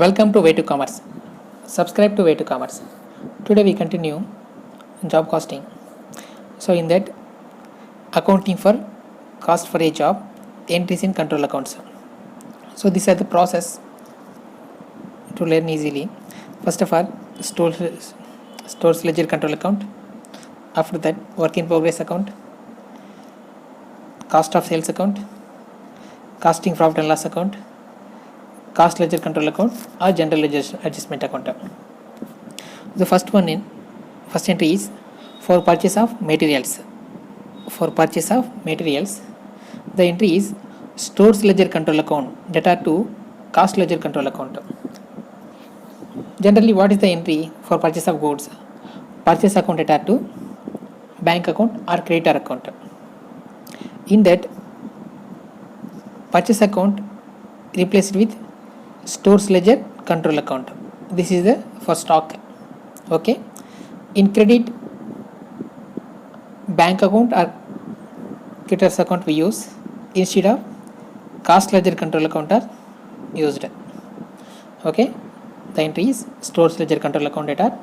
Welcome to Way to Commerce. Subscribe to Way to Commerce. Today we continue job costing. So in that, accounting for cost for a job, entries in control accounts. So these are the process to learn easily. First of all, stores ledger control account. After that, work in progress account, cost of sales account, costing profit and loss account, cost ledger control account or general ledger adjustment account. The first entry is for purchase of materials. For purchase of materials, the entry is stores ledger control account data to cost ledger control account. Generally, what is the entry for purchase of goods? Purchase account data to bank account or creditor account. In that, purchase account replaced with stores ledger control account. This is the for stock. Okay. In credit, bank account or creditors account we use instead of cost ledger control account are used. Okay. The entry is stores ledger control account data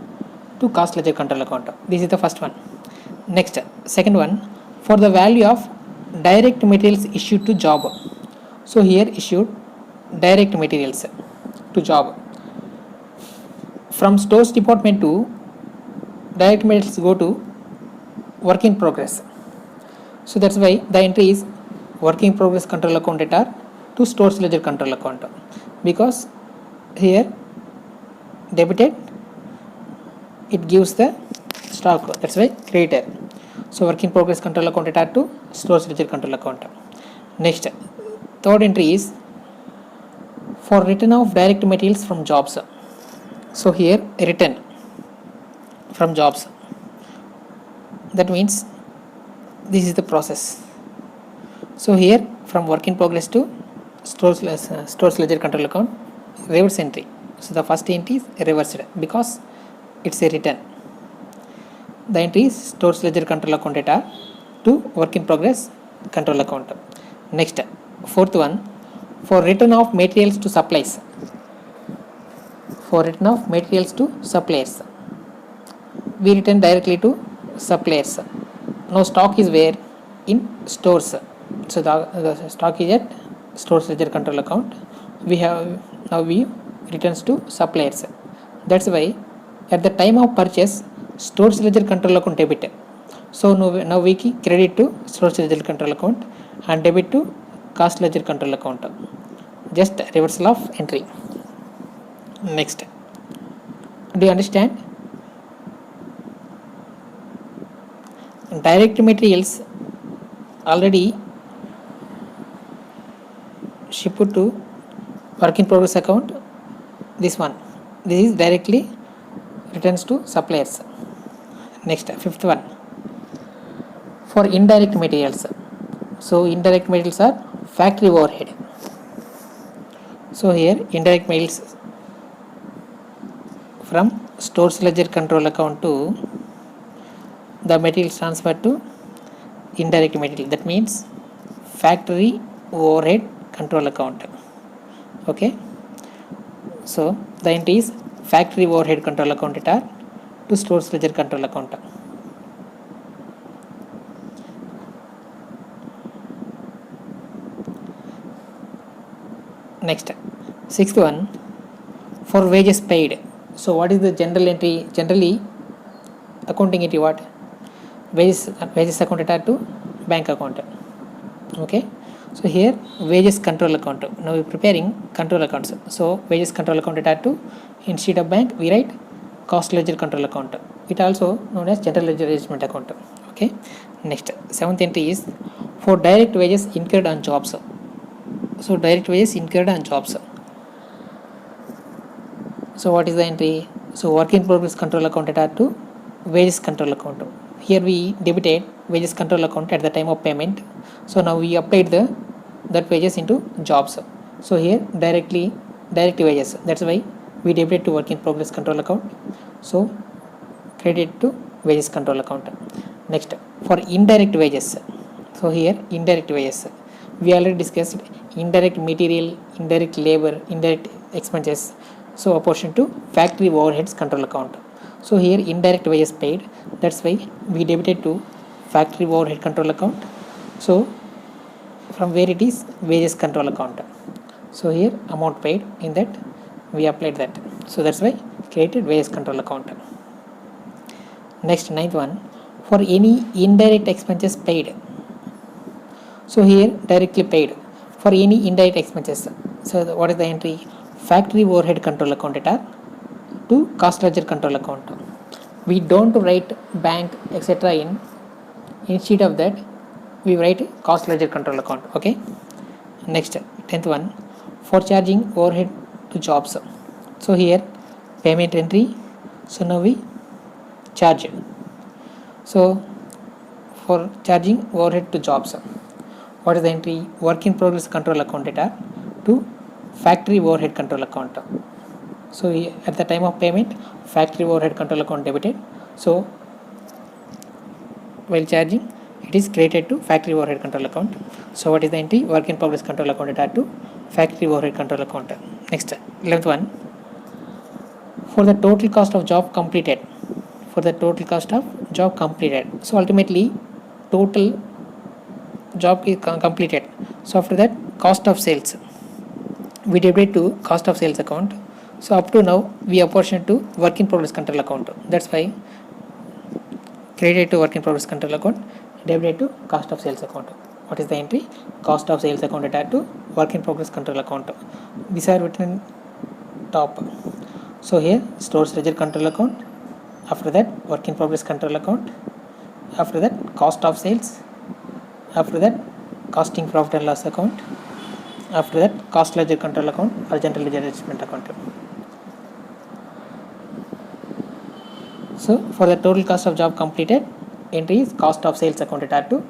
to cost ledger control account. This is the first one. Next, second one, for the value of direct materials issued to job. So here issued direct materials to job. From stores department to direct materials go to work in progress. So that's why the entry is work in progress control account data to stores ledger control account, because here debited it gives the stock, that's why credited. So work in progress control account data to stores ledger control account. Next, third entry is for return of direct materials from jobs. So here return from jobs. That means this is the process. So here from work in progress to stores ledger control account, reverse entry. So the first entry is reversed because it's a return. The entry is stores ledger control account data to work in progress control account. Next, fourth one, for return of materials to suppliers. For return of materials to suppliers, we return directly to suppliers. Now stock is where? In stores. So the stock is at stores ledger control account. We returns to suppliers. That's why at the time of purchase, stores ledger control account debit. So now we credit to stores ledger control account and debit to cost ledger control account. Just reversal of entry. Next, do you understand? Direct materials already shipped to work in progress account. This is directly returns to suppliers. Next, fifth one, for indirect materials. So indirect materials are factory overhead. So here indirect materials from stores ledger control account to the materials transferred to indirect material. That means factory overhead control account. Okay. So the entry is factory overhead control account data to stores ledger control account. Next, sixth one, for wages paid. So what is the general entry? Generally, accounting entry what? Wages account data to bank account. Okay. So here wages control account. Now we're preparing control accounts. So wages control account data to instead of bank we write cost ledger control account. It also known as general ledger adjustment account. Okay. Next, seventh entry is for direct wages incurred on jobs. So direct wages incurred on jobs. So what is the entry? So work in progress control account data to wages control account. Here we debited wages control account at the time of payment. So now we applied that wages into jobs. So here direct wages. That's why we debited to work in progress control account. So credit to wages control account. Next, for indirect wages. So here indirect wages. We already discussed indirect material, indirect labor, indirect expenses. So apportion to factory overheads control account. So here indirect wages paid, that's why we debited to factory overhead control account. So from where it is wages control account. So here amount paid, in that we applied that. So that's why created wages control account. Next, ninth one, for any indirect expenses paid. So here directly paid for any indirect expenses. So what is the entry? Factory overhead control account data to cost ledger control account. We don't write bank etc. Instead of that we write cost ledger control account. Okay. Next, 10th one, for charging overhead to jobs. So here payment entry. So now we charge. So for charging overhead to jobs, what is the entry? Work in progress control account data to factory overhead control account. So at the time of payment, factory overhead control account debited. So while charging, it is created to factory overhead control account. So what is the entry? Work in progress control account data to factory overhead control account. Next, 11th one, for the total cost of job completed. For the total cost of job completed. So ultimately, total job is completed. So after that, cost of sales, we debit to cost of sales account. So up to now we apportion to work in progress control account. That's why credited to work in progress control account, debited to cost of sales account. What is the entry? Cost of sales account attached to work in progress control account. These are written top. So here stores ledger control account. After that work in progress control account. After that cost of sales. After that costing profit and loss account. After that cost ledger control account or general ledger adjustment account. So for the total cost of job completed, entry is cost of sales account attached to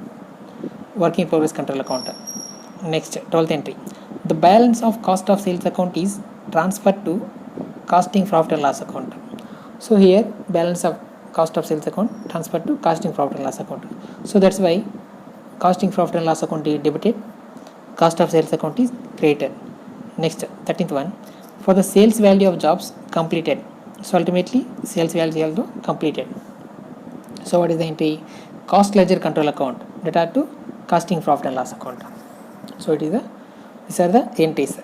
work in progress control account. Next, 12th entry, the balance of cost of sales account is transferred to costing profit and loss account. So here balance of cost of sales account transferred to costing profit and loss account. So that's why costing profit and loss account is debited, cost of sales account is created. Next, 13th one, for the sales value of jobs completed. So ultimately sales value also completed. So what is the entry? Cost ledger control account data to costing profit and loss account. So it is these are the entries.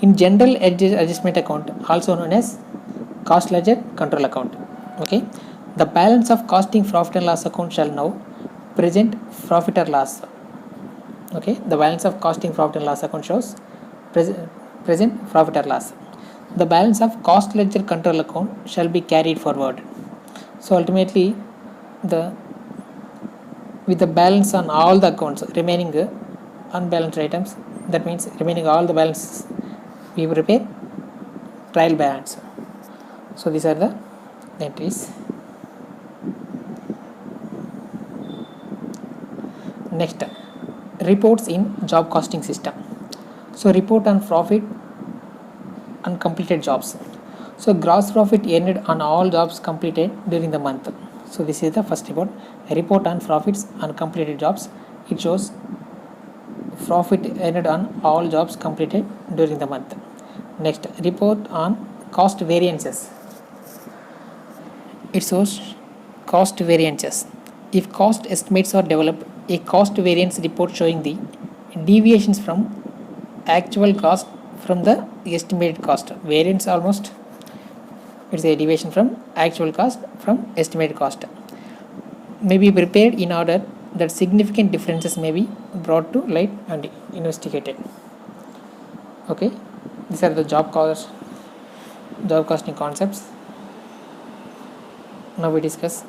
In general adjustment account, also known as cost ledger control account. Okay, the balance of costing profit and loss account shall now present profit or loss. Okay, the balance of costing profit and loss account shows present profit or loss. The balance of cost ledger control account shall be carried forward. So ultimately with the balance on all the accounts remaining unbalanced items, that means remaining all the balances, we prepare trial balance. So these are the entries. Next, reports in job costing system. So report on profit on completed jobs. So gross profit earned on all jobs completed during the month. So this is the first report. A report on profits on completed jobs. It shows profit earned on all jobs completed during the month. Next, report on cost variances. It shows cost variances. If cost estimates are developed, a cost variance report showing the deviations from actual cost from the estimated cost. Variance almost it's a deviation from actual cost from estimated cost. May be prepared in order that significant differences may be brought to light and investigated. Okay, these are the job costing concepts. Now we discuss